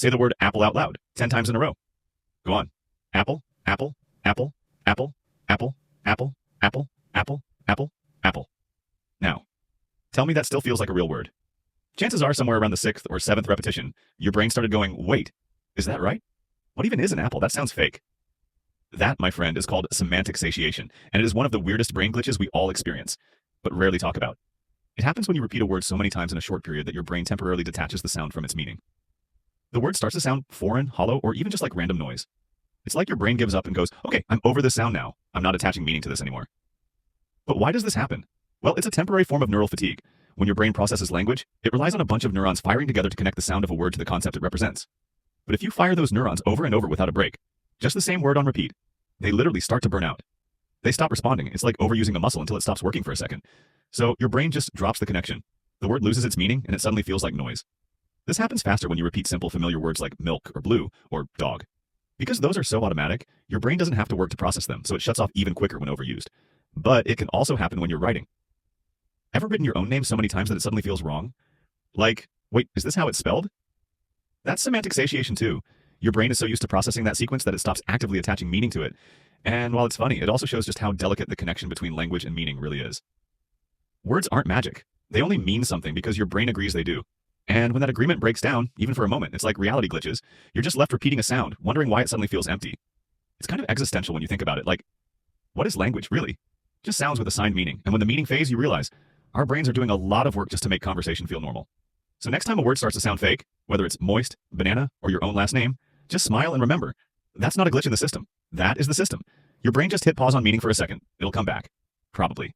Say the word apple out loud 10 times in a row. Go on. Apple, apple, apple, apple, apple, apple, apple, apple, apple, apple. Now, tell me that still feels like a real word. Chances are somewhere around the 6th or 7th repetition, your brain started going, wait, is that right? What even is an apple? That sounds fake. That, my friend, is called semantic satiation, and it is one of the weirdest brain glitches we all experience, but rarely talk about. It happens when you repeat a word so many times in a short period that your brain temporarily detaches the sound from its meaning. The word starts to sound foreign, hollow, or even just like random noise. It's like your brain gives up and goes, okay, I'm over this sound now. I'm not attaching meaning to this anymore. But why does this happen? Well, it's a temporary form of neural fatigue. When your brain processes language, it relies on a bunch of neurons firing together to connect the sound of a word to the concept it represents. But if you fire those neurons over and over without a break, just the same word on repeat, they literally start to burn out. They stop responding. It's like overusing a muscle until it stops working for a second. So your brain just drops the connection. The word loses its meaning and it suddenly feels like noise. This happens faster when you repeat simple familiar words like milk or blue or dog. Because those are so automatic, your brain doesn't have to work to process them, so it shuts off even quicker when overused. But it can also happen when you're writing. Ever written your own name so many times that it suddenly feels wrong? Like, wait, is this how it's spelled? That's semantic satiation too. Your brain is so used to processing that sequence that it stops actively attaching meaning to it. And while it's funny, it also shows just how delicate the connection between language and meaning really is. Words aren't magic. They only mean something because your brain agrees they do. And when that agreement breaks down, even for a moment, it's like reality glitches. You're just left repeating a sound, wondering why it suddenly feels empty. It's kind of existential when you think about it. Like, what is language, really? Just sounds with assigned meaning. And when the meaning fades, you realize our brains are doing a lot of work just to make conversation feel normal. So next time a word starts to sound fake, whether it's moist, banana, or your own last name, just smile and remember, that's not a glitch in the system. That is the system. Your brain just hit pause on meaning for a second. It'll come back. Probably.